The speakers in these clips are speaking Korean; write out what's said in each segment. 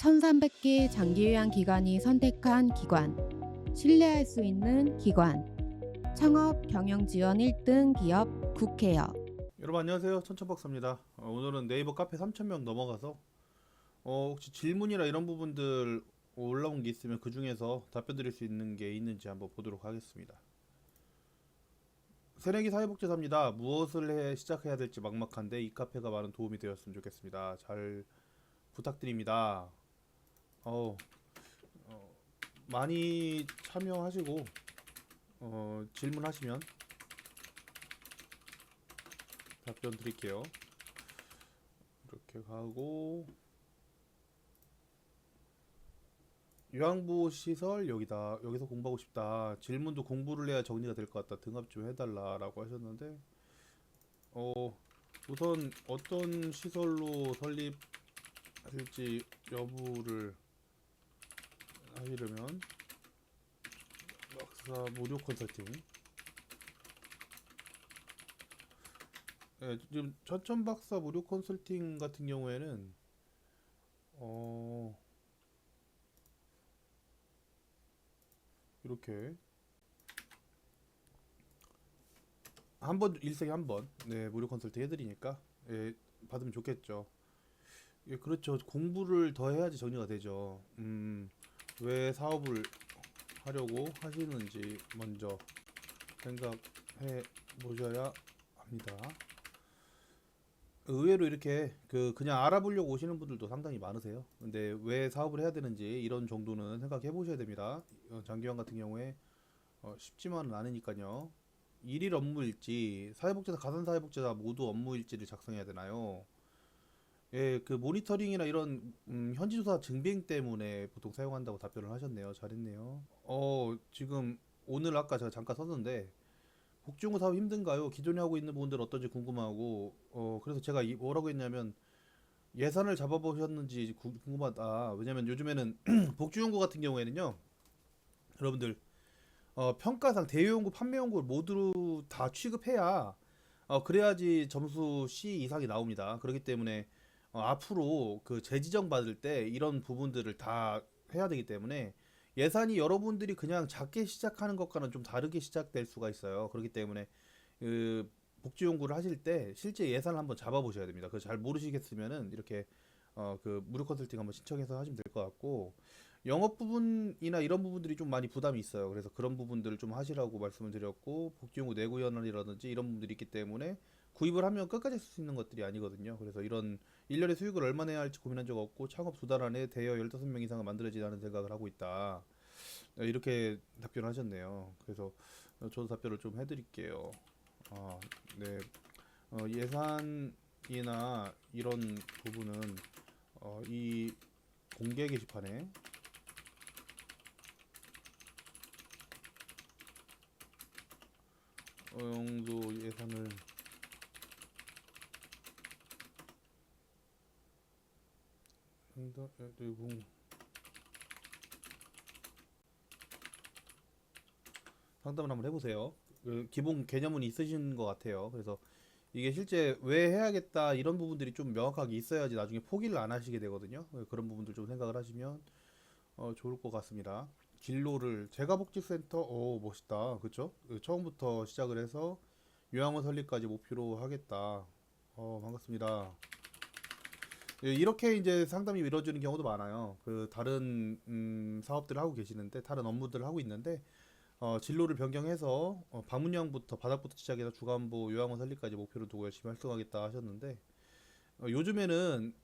1300개 장기요양 기관이 선택한 기관, 신뢰할 수 있는 기관, 창업 경영 지원 1등 기업 국회요. 여러분 안녕하세요, 천천박사입니다. 오늘은 네이버 카페 3,000명 넘어가서 혹시 질문이나 이런 부분들 올라온 게 있으면 그 중에서 답변 드릴 수 있는 게 있는지 한번 보도록 하겠습니다. 새내기 사회복지사입니다. 무엇을 시작해야 될지 막막한데 이 카페가 많은 도움이 되었으면 좋겠습니다. 잘 부탁드립니다. 어, 많이 참여하시고 질문하시면 답변 드릴게요. 이렇게 가고 요양보호 시설 여기다. 여기서 공부하고 싶다. 질문도 공부를 해야 정리가 될 것 같다. 등합 좀 해달라라고 하셨는데 우선 어떤 시설로 설립하실지 여부를 하시려면 박사 무료 컨설팅. 네, 지금 천천박사 무료 컨설팅 같은 경우에는 이렇게 한 번, 일생에 한 번, 네, 무료 컨설팅 해드리니까, 예, 받으면 좋겠죠. 예, 그렇죠. 공부를 더 해야지 정리가 되죠. 왜 사업을 하려고 하시는지 먼저 생각해 보셔야 합니다. 의외로 이렇게 그냥 알아보려고 오시는 분들도 상당히 많으세요. 근데 왜 사업을 해야 되는지 이런 정도는 생각해 보셔야 됩니다. 장기환 같은 경우에 쉽지만은 않으니까요. 일일 업무일지, 사회복지사, 가산사회복지사 모두 업무일지를 작성해야 되나요? 예, 그 모니터링이나 이런 현지조사 증빙 때문에 보통 사용한다고 답변을 하셨네요. 잘했네요. 지금 오늘 아까 제가 잠깐 썼는데 복지용구 사업 힘든가요? 기존에 하고 있는 분들 어떤지 궁금하고 그래서 제가 뭐라고 했냐면 예산을 잡아보셨는지 궁금하다. 왜냐면 요즘에는 복지용구 같은 경우에는요, 여러분들 평가상 대여용구, 판매용구 모두 다 취급해야 그래야지 점수 C 이상이 나옵니다. 그렇기 때문에 앞으로 그 재지정 받을 때 이런 부분들을 다 해야 되기 때문에 예산이 여러분들이 그냥 작게 시작하는 것과는 좀 다르게 시작될 수가 있어요. 그렇기 때문에 그 복지연구를 하실 때 실제 예산을 한번 잡아보셔야 됩니다. 그거 잘 모르시겠으면은 이렇게 그 무료 컨설팅 한번 신청해서 하시면 될 것 같고, 영업 부분이나 이런 부분들이 좀 많이 부담이 있어요. 그래서 그런 부분들을 좀 하시라고 말씀을 드렸고, 복지연구 내구연원이라든지 이런 부분들이 있기 때문에 구입을 하면 끝까지 쓸 수 있는 것들이 아니거든요. 그래서 이런 일년의 수익을 얼마 내야 할지 고민한 적 없고, 창업 2달 안에 대여 15명 이상은 만들어지라는 생각을 하고 있다. 이렇게 답변하셨네요. 그래서 저도 답변을 좀 해드릴게요. 아, 네. 예산이나 이런 부분은 이 공개 게시판에 정도 예산을 상담을 한번 해보세요. 그 기본 개념은 있으신 것 같아요. 그래서 이게 실제 왜 해야겠다 이런 부분들이 좀 명확하게 있어야지 나중에 포기를 안 하시게 되거든요. 그런 부분들 좀 생각을 하시면 좋을 것 같습니다. 진로를 재가복지센터, 멋있다, 그쵸? 처음부터 시작을 해서 요양원 설립까지 목표로 하겠다. 반갑습니다. 예, 이렇게 이제 상담이 이루어지는 경우도 많아요. 그 다른 사업들을 하고 계시는데, 다른 업무들을 하고 있는데 진로를 변경해서 방문형부터 바닥부터 시작해서 주간보 요양원 설립까지 목표로 두고 열심히 활동하겠다 하셨는데, 요즘에는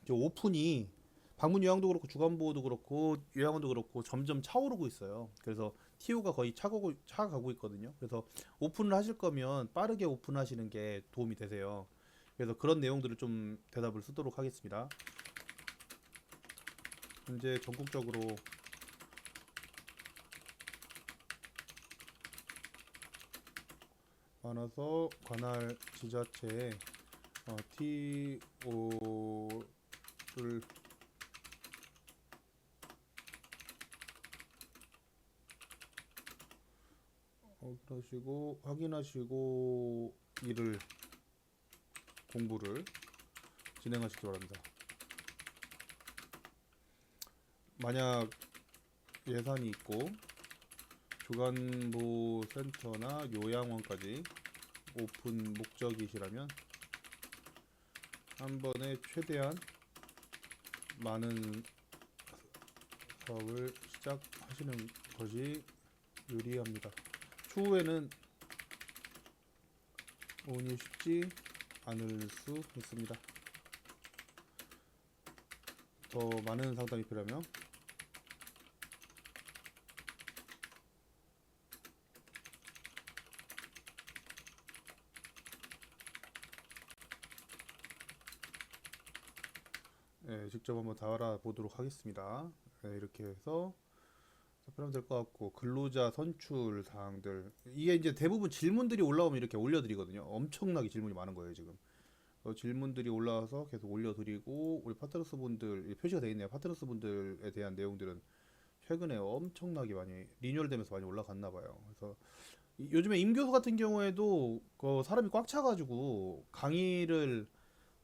오픈이 방문 요양도 그렇고 주간보호도 그렇고 요양원도 그렇고 점점 차오르고 있어요. 그래서 TO가 거의 차가고 있거든요. 그래서 오픈을 하실 거면 빠르게 오픈하시는 게 도움이 되세요. 그래서 그런 내용들을 좀 대답을 쓰도록 하겠습니다. 현재 전국적으로 많아서 관할 지자체에 TO를 그러시고 확인하시고 일을 공부를 진행하시기 바랍니다. 만약 예산이 있고 주간보 센터나 요양원까지 오픈 목적이시라면 한 번에 최대한 많은 사업을 시작하시는 것이 유리합니다. 추후에는 운이 쉽지 않을 수 있습니다. 더 많은 상담이 필요하면 직접 한번 다 알아보도록 하겠습니다. 이렇게 해서 답변하면 될 것 같고, 근로자 선출 사항들, 이게 이제 대부분 질문들이 올라오면 이렇게 올려드리거든요. 엄청나게 질문이 많은 거예요 지금. 질문들이 올라와서 계속 올려드리고, 우리 파트너스 분들 표시가 되어 있네요. 파트너스 분들에 대한 내용들은 최근에 엄청나게 많이 리뉴얼 되면서 많이 올라갔나 봐요. 그래서 요즘에 임교수 같은 경우에도 그 사람이 꽉 차가지고 강의를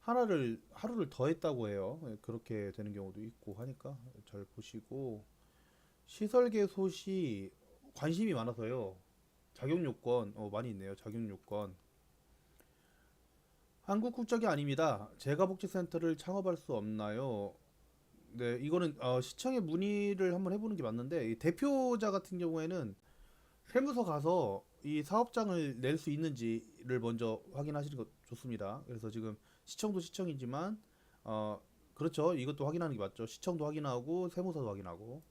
하루를 더 했다고 해요. 그렇게 되는 경우도 있고 하니까 잘 보시고, 시설 개소 시 관심이 많아서요. 자격 요건 많이 있네요. 자격 요건. 한국 국적이 아닙니다. 재가복지센터를 창업할 수 없나요? 네, 이거는 시청에 문의를 한번 해보는 게 맞는데, 이 대표자 같은 경우에는 세무서 가서 이 사업장을 낼 수 있는지를 먼저 확인하시는 것 좋습니다. 그래서 지금 시청도 시청이지만 그렇죠. 이것도 확인하는 게 맞죠. 시청도 확인하고 세무서도 확인하고.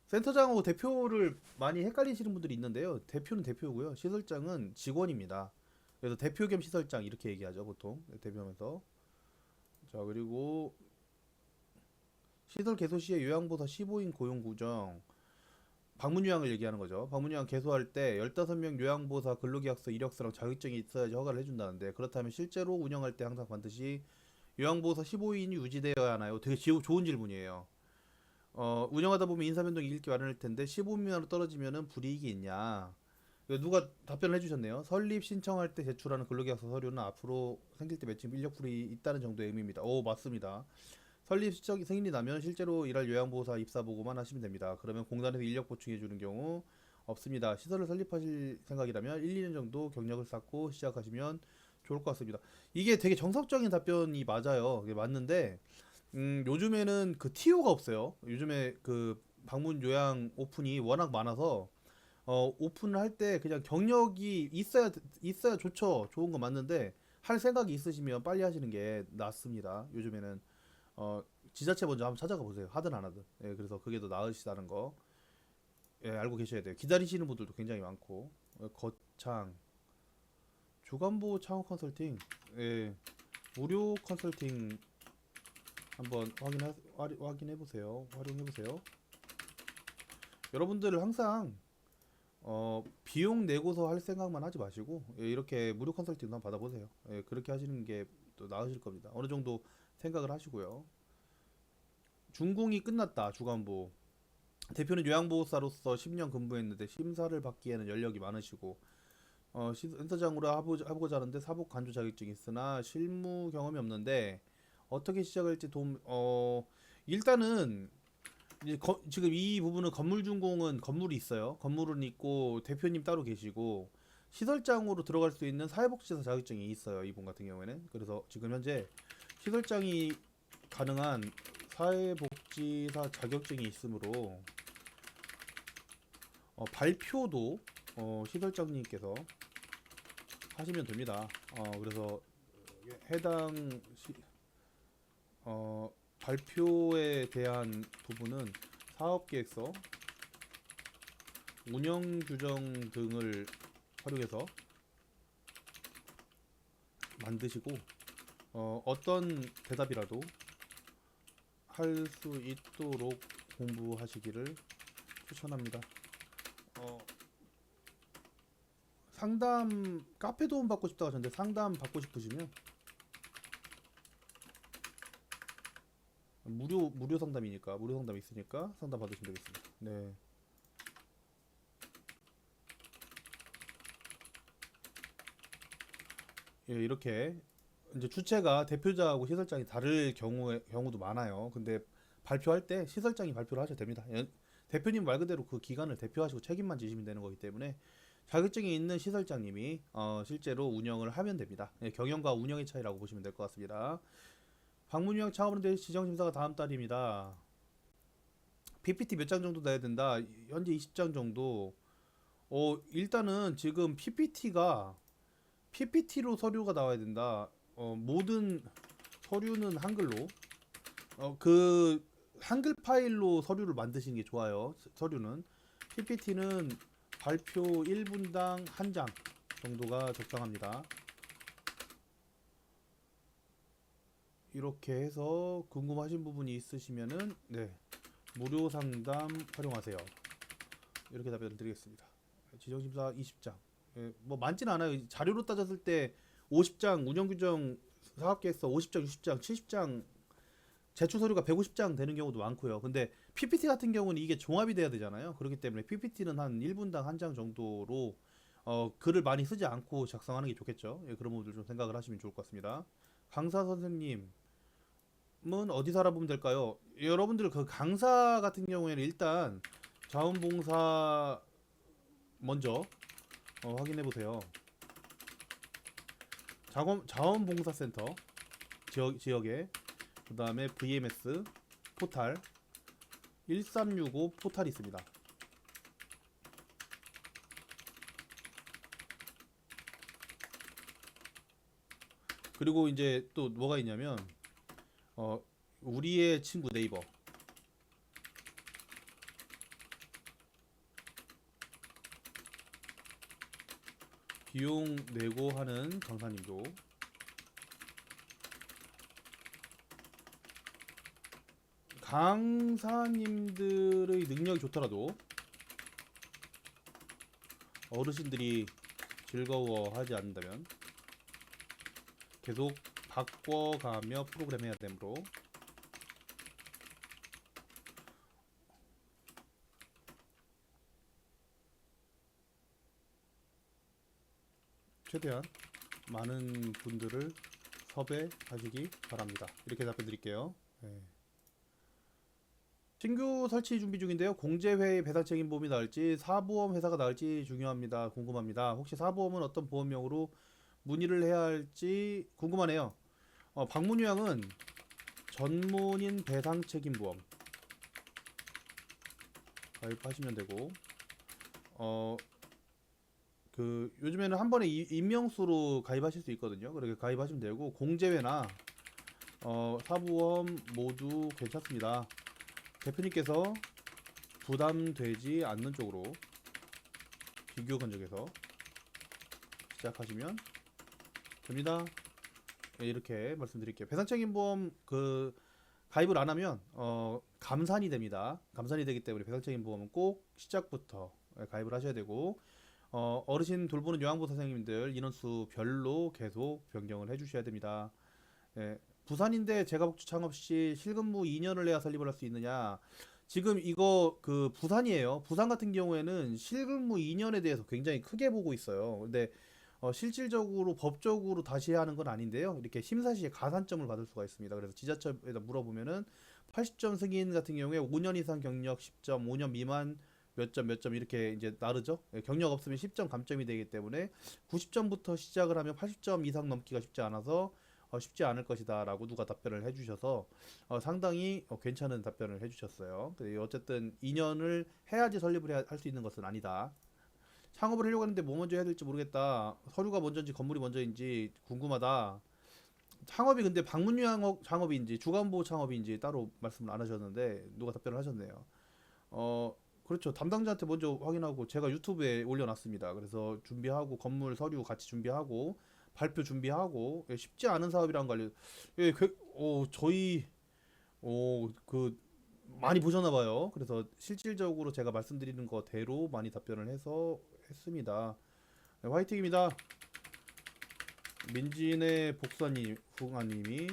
센터장하고 대표를 많이 헷갈리시는 분들이 있는데요. 대표는 대표고요. 시설장은 직원입니다. 그래서 대표 겸 시설장 이렇게 얘기하죠, 보통. 대표하면서. 자, 그리고 시설 개소 시에 요양보사 15인 고용 구정. 방문 요양을 얘기하는 거죠. 방문 요양 개소할 때 15명 요양보사 근로계약서, 이력서랑 자격증이 있어야지 허가를 해준다는데, 그렇다면 실제로 운영할 때 항상 반드시 요양보사 15인이 유지되어야 하나요? 되게 좋은 질문이에요. 운영하다 보면 인사 변동이 일기 마련할 텐데 15명으로 떨어지면은 불이익이 있냐? 이거 누가 답변을 해주셨네요. 설립 신청할 때 제출하는 근로계약서 서류는 앞으로 생길 때 매칭 인력풀이 있다는 정도의 의미입니다. 오, 맞습니다. 설립 시적이 승인이 나면 실제로 일할 요양보호사 입사 보고만 하시면 됩니다. 그러면 공단에서 인력 보충해 주는 경우 없습니다. 시설을 설립하실 생각이라면 1, 2년 정도 경력을 쌓고 시작하시면 좋을 것 같습니다. 이게 되게 정석적인 답변이 맞아요. 이게 맞는데 요즘에는 그 TO가 없어요. 요즘에 그 방문 요양 오픈이 워낙 많아서 오픈을 할 때 그냥 경력이 있어야 좋죠. 좋은 거 맞는데 할 생각이 있으시면 빨리 하시는 게 낫습니다. 요즘에는 어, 지자체 먼저 한번 찾아가 보세요. 하든 안 하든. 예, 그래서 그게 더 나으시다는 거 예, 알고 계셔야 돼요. 기다리시는 분들도 굉장히 많고. 거창 주간보 창업 컨설팅, 예, 무료 컨설팅 한번 확인해 보세요. 활용해 보세요. 여러분들을 항상 비용 내고서 할 생각만 하지 마시고, 예, 이렇게 무료 컨설팅도 한번 받아보세요. 예, 그렇게 하시는 게 또 나으실 겁니다. 어느 정도 생각을 하시고요. 준공이 끝났다. 주간보 대표는 요양보호사로서 10년 근무했는데 심사를 받기에는 연력이 많으시고, 센터장으로 하고자 하는데 사복 간주 자격증이 있으나 실무 경험이 없는데 어떻게 시작할지 일단은 이제 지금 이 부분은 건물 준공은 건물이 있어요. 건물은 있고 대표님 따로 계시고 시설장으로 들어갈 수 있는 사회복지사 자격증이 있어요. 이분 같은 경우에는. 그래서 지금 현재 시설장이 가능한 사회복지사 자격증이 있으므로 발표도 시설장님께서 하시면 됩니다. 그래서 해당 발표에 대한 부분은 사업계획서, 운영규정 등을 활용해서 만드시고 어떤 대답이라도 할 수 있도록 공부하시기를 추천합니다. 상담 카페 도움 받고 싶다고 하셨는데 상담 받고 싶으시면 무료 상담이니까 무료 상담 있으니까 상담 받으시면 되겠습니다. 네. 예, 이렇게 이제 주체가 대표자하고 시설장이 다를 경우도 많아요. 근데 발표할 때 시설장이 발표를 하셔도 됩니다. 대표님 말 그대로 그 기관을 대표하시고 책임만 지시면 되는 거기 때문에 자격증이 있는 시설장님이 실제로 운영을 하면 됩니다. 경영과 운영의 차이라고 보시면 될 것 같습니다. 방문유형 창업원대 지정심사가 다음 달입니다. PPT 몇 장 정도 내야 된다. 현재 20장 정도. 일단은 지금 PPT로 서류가 나와야 된다. 모든 서류는 한글로. 그 한글 파일로 서류를 만드시는 게 좋아요. 서류는 PPT는 발표 1분당 1장 정도가 적당합니다. 이렇게 해서 궁금하신 부분이 있으시면은 무료 상담 활용하세요. 이렇게 답변을 드리겠습니다. 지정심사 20장. 뭐 많지는 않아요. 자료로 따졌을 때 50장, 운영규정 사업계획서 50장, 60장, 70장, 제출 서류가 150장 되는 경우도 많고요. 근데 PPT 같은 경우는 이게 종합이 돼야 되잖아요. 그렇기 때문에 PPT는 한 1분당 1장 정도로 글을 많이 쓰지 않고 작성하는 게 좋겠죠. 그런 부분들 좀 생각을 하시면 좋을 것 같습니다. 강사 선생님은 어디서 알아보면 될까요? 여러분들 그 강사 같은 경우에는 일단 자원봉사 먼저 확인해 보세요. 자원봉사센터 지역에 그 다음에 VMS 포탈 1365 포탈이 있습니다. 그리고 이제 또 뭐가 있냐면 우리의 친구 네이버 비용 내고 하는 강사님도 강사님들의 능력이 좋더라도 어르신들이 즐거워하지 않는다면 계속 바꿔가며 프로그램 해야 되므로 최대한 많은 분들을 섭외하시기 바랍니다. 이렇게 답변 드릴게요. 신규 설치 준비 중인데요. 공제회의 배당 책임보험이 나을지 사보험 회사가 나을지 중요합니다. 궁금합니다. 혹시 사보험은 어떤 보험명으로 문의를 해야 할지 궁금하네요. 방문요양은 전문인 배상 책임보험 가입하시면 되고 요즘에는 한 번에 임명수로 가입하실 수 있거든요. 그렇게 가입하시면 되고 공제회나 사보험 모두 괜찮습니다. 대표님께서 부담되지 않는 쪽으로 비교 건적에서 시작하시면 됩니다. 이렇게 말씀드릴게요. 배상책임보험 가입을 안 하면 감산이 됩니다. 감산이 되기 때문에 배상책임보험은 꼭 시작부터 가입을 하셔야 되고 어르신 돌보는 요양보호 선생님들 인원수 별로 계속 변경을 해주셔야 됩니다. 부산인데 재가복지 창업 시 실근무 2년을 내야 설립을 할 수 있느냐? 지금 이거 부산이에요. 부산 같은 경우에는 실근무 2년에 대해서 굉장히 크게 보고 있어요. 근데 실질적으로 법적으로 다시 하는 건 아닌데요. 이렇게 심사 시에 가산점을 받을 수가 있습니다. 그래서 지자체에다 물어보면은 80점 승인 같은 경우에 5년 이상 경력 10점, 5년 미만 몇 점 이렇게 이제 나르죠. 경력 없으면 10점 감점이 되기 때문에 90점부터 시작을 하면 80점 이상 넘기가 쉽지 않아서 쉽지 않을 것이다 라고 누가 답변을 해주셔서 상당히 괜찮은 답변을 해주셨어요. 어쨌든 2년을 해야지 설립을 할 수 있는 것은 아니다. 창업을 하려고 하는데 뭐 먼저 해야 될지 모르겠다. 서류가 먼저인지 건물이 먼저인지 궁금하다. 창업이 근데 방문요양 창업인지 주간보호 창업인지 따로 말씀을 안 하셨는데 누가 답변을 하셨네요. 그렇죠. 담당자한테 먼저 확인하고 제가 유튜브에 올려놨습니다. 그래서 준비하고 건물 서류 같이 준비하고 발표 준비하고 쉽지 않은 사업이란 거 저희 많이 보셨나 봐요. 그래서 실질적으로 제가 말씀드리는 거대로 많이 답변을 해서 했습니다. 화이팅입니다. 민진의 복사님, 후가님이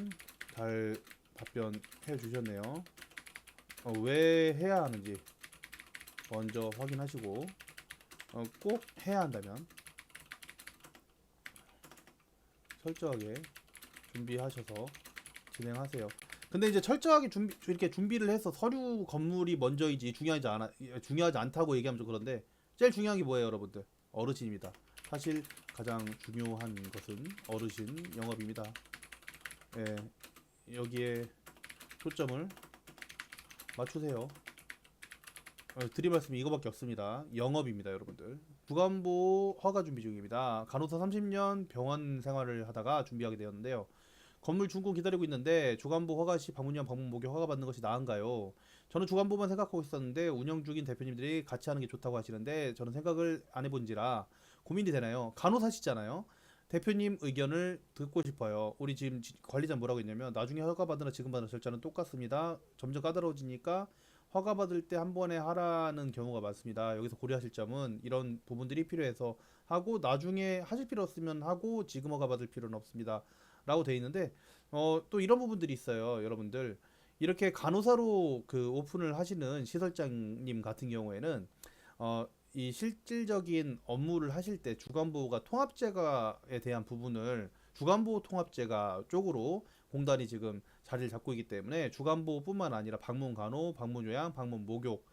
잘 답변해 주셨네요. 왜 해야 하는지 먼저 확인하시고 꼭 해야 한다면 철저하게 준비하셔서 진행하세요. 근데 이제 철저하게 이렇게 준비를 해서 서류 건물이 먼저이지 중요하지 않다고 얘기하면 좀 그런데 제일 중요한 게 뭐예요, 여러분들? 어르신입니다. 사실 가장 중요한 것은 어르신 영업입니다. 예, 여기에 초점을 맞추세요. 드릴 말씀이 이거밖에 없습니다. 영업입니다, 여러분들. 주간보 허가 준비 중입니다. 간호사 30년 병원 생활을 하다가 준비하게 되었는데요. 건물 준공 기다리고 있는데 주간보 허가 시 방문형 방문 목욕 허가 받는 것이 나은가요? 저는 주간보만 생각하고 있었는데 운영 중인 대표님들이 같이 하는 게 좋다고 하시는데 저는 생각을 안 해본지라 고민이 되나요? 간호사시잖아요. 대표님 의견을 듣고 싶어요. 우리 지금 관리자 뭐라고 했냐면 나중에 허가 받으나 지금 받는 절차는 똑같습니다. 점점 까다로워지니까 허가 받을 때 한 번에 하라는 경우가 많습니다. 여기서 고려하실 점은 이런 부분들이 필요해서 하고 나중에 하실 필요 없으면 하고 지금 허가 받을 필요는 없습니다. 라고 돼 있는데 또 이런 부분들이 있어요. 여러분들 이렇게 간호사로 그 오픈을 하시는 시설장님 같은 경우에는 이 실질적인 업무를 하실 때 주간보호가 통합재가에 대한 부분을 주간보호 통합재가 쪽으로 공단이 지금 자리를 잡고 있기 때문에 주간보호뿐만 아니라 방문간호, 방문요양, 방문목욕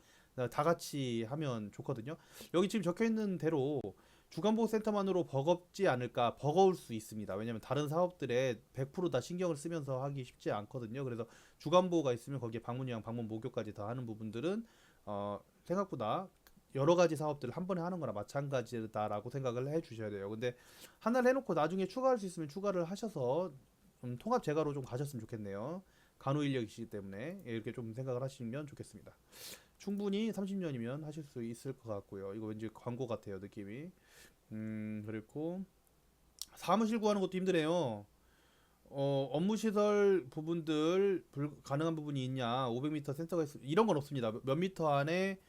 다 같이 하면 좋거든요. 여기 지금 적혀 있는 대로 주간보호센터만으로 버겁지 않을까? 버거울 수 있습니다. 왜냐면 다른 사업들에 100%다 신경을 쓰면서 하기 쉽지 않거든요. 그래서 주간보호가 있으면 거기에 방문요양, 방문목욕까지 더 하는 부분들은 생각보다 여러 가지 사업들을 한 번에 하는 거나 마찬가지다라고 생각을 해 주셔야 돼요. 근데 하나를 해놓고 나중에 추가할 수 있으면 추가를 하셔서 통합 재가로 좀 가셨으면 좋겠네요. 간호 인력이시기 때문에 이렇게 좀 생각을 하시면 좋겠습니다. 충분히 30년이면 하실 수 있을 것 같고요. 이거 왠지 광고 같아요, 느낌이. 그리고 사무실 구하는 것도 힘드네요. 업무 시설 부분들 가능한 부분이 있냐? 500m 센서가 이런 건 없습니다. 몇 미터 안에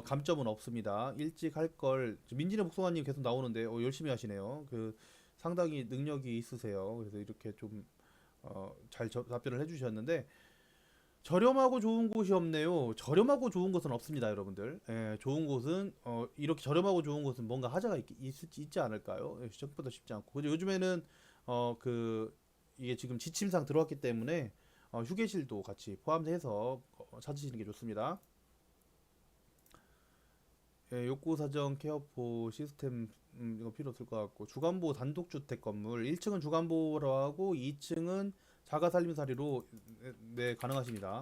감점은 없습니다. 일찍 할 걸 민진의 복숭아님 계속 나오는데 열심히 하시네요. 그 상당히 능력이 있으세요. 그래서 이렇게 좀 잘 답변을 해주셨는데 저렴하고 좋은 곳이 없네요. 저렴하고 좋은 곳은 없습니다, 여러분들. 예, 좋은 곳은 이렇게 저렴하고 좋은 곳은 뭔가 하자가 있지 않을까요? 예, 생각보다 쉽지 않고. 근데 요즘에는 그 이게 지금 지침상 들어왔기 때문에 휴게실도 같이 포함해서 찾으시는 게 좋습니다. 예, 욕구 사정 케어포 시스템 이거 필요 없을 것 같고 주간보호 단독주택 건물 1층은 주간보호로 하고 2층은 자가살림살이로 네, 가능하십니다.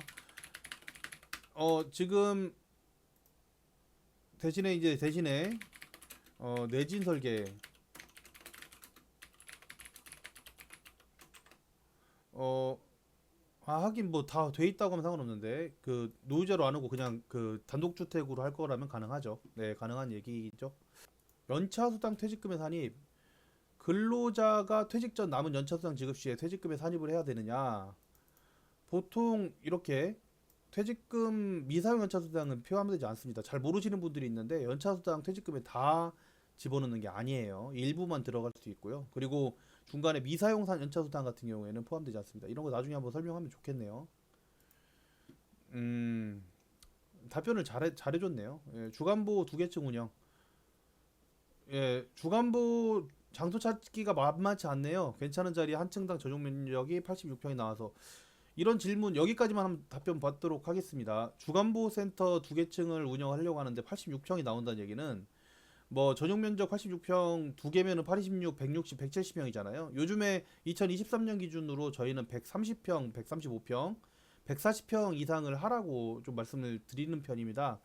지금 대신에 내진 설계 어 하긴 뭐 다 돼 있다고 하면 상관없는데 그 노후자로 안 하고 그냥 그 단독주택으로 할 거라면 가능하죠. 네, 가능한 얘기죠. 연차수당 퇴직금의 산입 근로자가 퇴직 전 남은 연차수당 지급 시에 퇴직금에 산입을 해야 되느냐? 보통 이렇게 퇴직금 미사용 연차수당은 포함되지 않습니다. 잘 모르시는 분들이 있는데 연차수당 퇴직금에 다 집어넣는 게 아니에요. 일부만 들어갈 수 있고요. 그리고 중간에 미사용 연차수당 같은 경우에는 포함되지 않습니다. 이런 거 나중에 한번 설명하면 좋겠네요. 음, 답변을 잘해줬네요. 예, 주간보 두 개층 운영. 예, 주간보 장소 찾기가 만만치 않네요. 괜찮은 자리 한 층당 전용 면적이 86평이 나와서 이런 질문 여기까지만 한번 답변 받도록 하겠습니다. 주간보호센터 두 개 층을 운영하려고 하는데 86평이 나온다는 얘기는 뭐 전용 면적 86평 두 개면은 86, 160, 170평이잖아요. 요즘에 2023년 기준으로 저희는 130평, 135평, 140평 이상을 하라고 좀 말씀을 드리는 편입니다.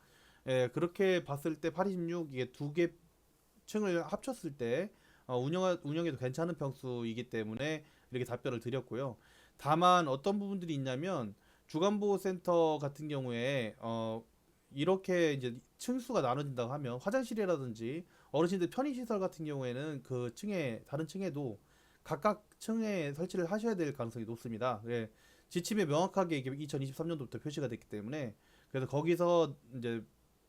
예, 그렇게 봤을 때 86, 이게 두 개 층을 합쳤을 때 운영에도 괜찮은 평수이기 때문에 이렇게 답변을 드렸고요. 다만 어떤 부분들이 있냐면 주간보호센터 같은 경우에 이렇게 이제 층수가 나눠진다고 하면 화장실이라든지 어르신들 편의시설 같은 경우에는 그 층에 다른 층에도 각각 층에 설치를 하셔야 될 가능성이 높습니다. 예, 지침에 명확하게 이게 2023년도부터 표시가 됐기 때문에 그래서 거기서 이제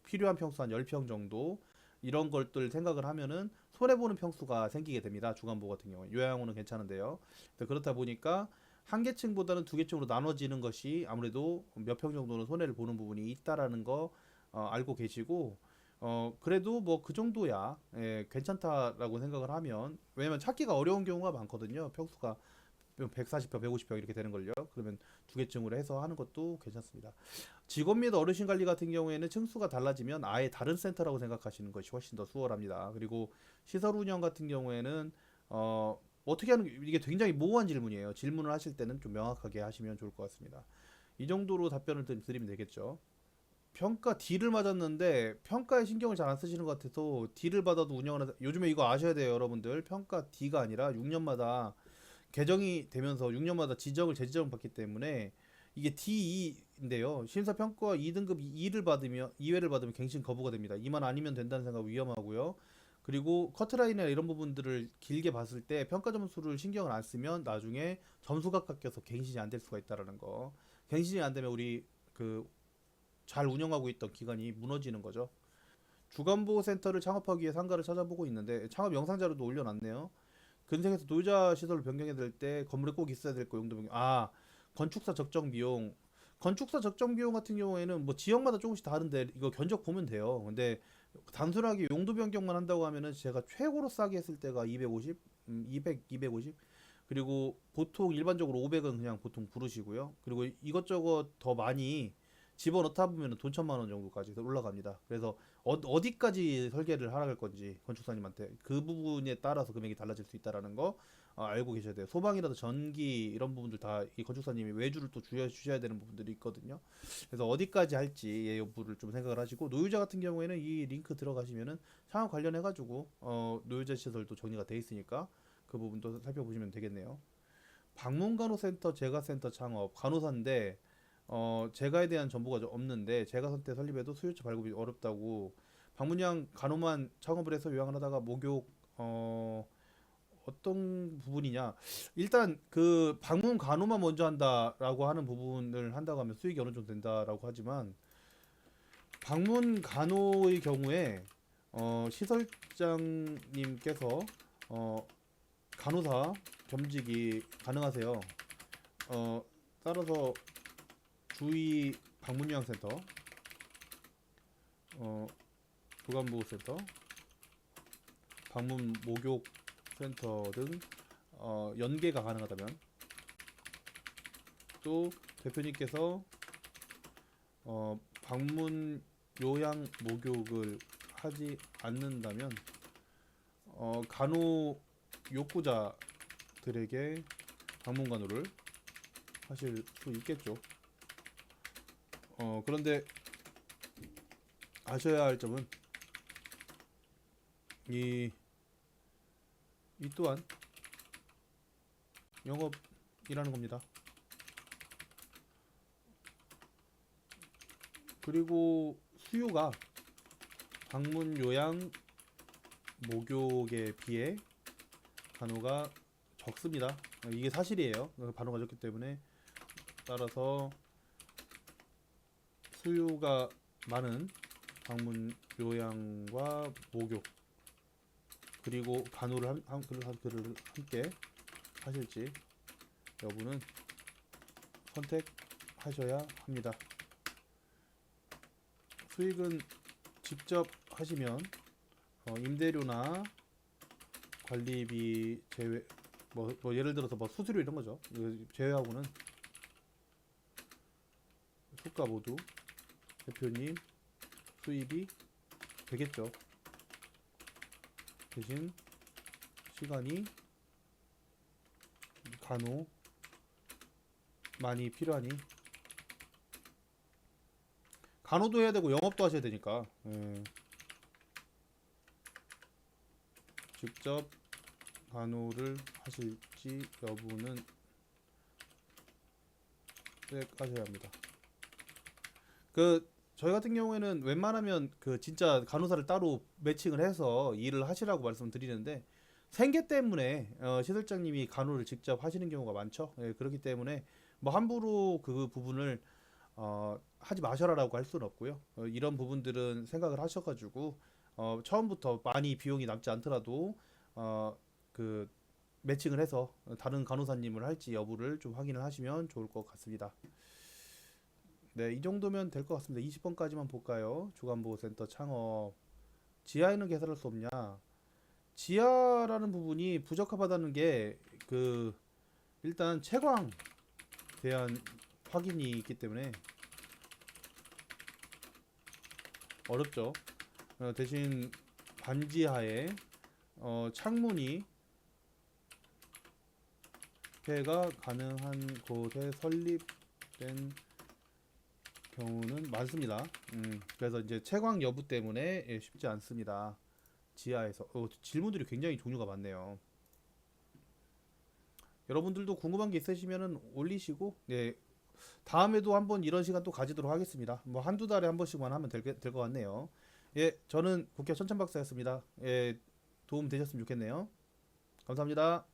필요한 평수 한 10평 정도 이런 것들 생각을 하면은 손해보는 평수가 생기게 됩니다. 주간보 같은 경우에 요양원은 괜찮은데요. 그렇다 보니까 한 개층보다는 두 개층으로 나눠지는 것이 아무래도 몇 평 정도는 손해를 보는 부분이 있다라는 거 알고 계시고 그래도 뭐 그 정도야 괜찮다라고 생각을 하면 왜냐면 찾기가 어려운 경우가 많거든요. 평수가 140평, 150평 이렇게 되는 걸요. 그러면 두 개층으로 해서 하는 것도 괜찮습니다. 직원 및 어르신 관리 같은 경우에는 층수가 달라지면 아예 다른 센터라고 생각하시는 것이 훨씬 더 수월합니다. 그리고 시설 운영 같은 경우에는 어떻게 하는 이게 굉장히 모호한 질문이에요. 질문을 하실 때는 좀 명확하게 하시면 좋을 것 같습니다. 이 정도로 답변을 드리면 되겠죠. 평가 D를 맞았는데 평가에 신경을 잘 안 쓰시는 것 같아서 D를 받아도 운영을 요즘에 이거 아셔야 돼요, 여러분들. 평가 D가 아니라 6년마다 개정이 되면서 6년마다 재지정을 받기 때문에 이게 D2인데요. 심사평가 2등급 2를 받으면 2회를 받으면 갱신 거부가 됩니다. 2만 아니면 된다는 생각 위험하고요. 그리고 커트라인이나 이런 부분들을 길게 봤을 때 평가 점수를 신경을 안 쓰면 나중에 점수가 깎여서 갱신이 안 될 수가 있다라는 거. 갱신이 안 되면 우리 그 잘 운영하고 있던 기관이 무너지는 거죠. 주간보호센터를 창업하기 위해 상가를 찾아보고 있는데 창업 영상 자료도 올려놨네요. 근생에서 노유자 시설을 변경해야 될 때 건물에 꼭 있어야 될 거 용도 변경. 건축사 적정 비용. 건축사 적정 비용 같은 경우에는 뭐 지역마다 조금씩 다른데 이거 견적 보면 돼요. 근데 단순하게 용도 변경만 한다고 하면은 제가 최고로 싸게 했을 때가 250, 200, 250. 그리고 보통 일반적으로 500은 그냥 보통 부르시고요. 그리고 이것저것 더 많이 집어넣다 보면 돈 1,000만 원 정도까지 올라갑니다. 그래서 어디까지 설계를 하라할 건지 건축사님한테 그 부분에 따라서 금액이 달라질 수 있다라는 거 알고 계셔야 돼요. 소방이라도 전기 이런 부분들 다 이 건축사님이 외주를 또 주셔야 되는 부분들이 있거든요. 그래서 어디까지 할지 예 여부를 좀 생각을 하시고 노유자 같은 경우에는 이 링크 들어가시면은 창업 관련해 가지고 노유자 시설도 정리가 돼 있으니까 그 부분도 살펴보시면 되겠네요. 방문간호센터 재가센터 창업 간호사인데 재가에 대한 정보가 없는데 재가센터 설립에도 수요처 발급이 어렵다고 방문양 간호만 창업을 해서 요양을 하다가 목욕 어떤 부분이냐 일단 그 방문 간호만 먼저 한다라고 하는 부분을 한다고 하면 수익이 어느 정도 된다라고 하지만 방문 간호의 경우에 시설장님께서 간호사 겸직이 가능하세요. 따라서 주의 방문요양센터, 주간보호센터, 방문 목욕센터 등 연계가 가능하다면 또 대표님께서 방문 요양 목욕을 하지 않는다면 간호 욕구자들에게 방문 간호를 하실 수 있겠죠. 그런데 아셔야 할 점은 이 또한 영업이라는 겁니다. 그리고 수요가 방문 요양 목욕에 비해 간호가 적습니다. 이게 사실이에요. 간호가 적기 때문에 따라서 수요가 많은 방문 요양과 목욕 그리고 간호를 함께 하실지 여부는 선택하셔야 합니다. 수익은 직접 하시면 임대료나 관리비 제외 뭐 예를 들어서 뭐 수수료 이런 거죠. 제외하고는 수가 모두 대표님 수입이 되겠죠. 대신 시간이 간호 많이 필요하니 간호도 해야 되고 영업도 하셔야 되니까 직접 간호를 하실지 여부는 생각하셔야 합니다. 저희 같은 경우에는 웬만하면 진짜 간호사를 따로 매칭을 해서 일을 하시라고 말씀드리는데 생계 때문에 시설장님이 간호를 직접 하시는 경우가 많죠. 그렇기 때문에 뭐 함부로 그 부분을 하지 마셔라라고 할 수는 없고요. 이런 부분들은 생각을 하셔가지고 처음부터 많이 비용이 남지 않더라도 매칭을 해서 다른 간호사님을 할지 여부를 좀 확인을 하시면 좋을 것 같습니다. 네, 이 정도면 될 것 같습니다. 20번까지만 볼까요? 주간보호센터 창업. 지하에는 개설할 수 없냐? 지하라는 부분이 부적합하다는 게 일단 채광 대한 확인이 있기 때문에 어렵죠. 대신 반지하에 창문이 폐가 가능한 곳에 설립된 경우는 많습니다. 그래서 이제 채광 여부 때문에 쉽지 않습니다. 지하에서 질문들이 굉장히 종류가 많네요. 여러분들도 궁금한 게 있으시면은 올리시고, 네, 다음에도 한번 이런 시간 또 가지도록 하겠습니다. 뭐 한두 달에 한 번씩만 하면 될 것 같네요. 예, 저는 국회 천천박사였습니다. 예, 도움 되셨으면 좋겠네요. 감사합니다.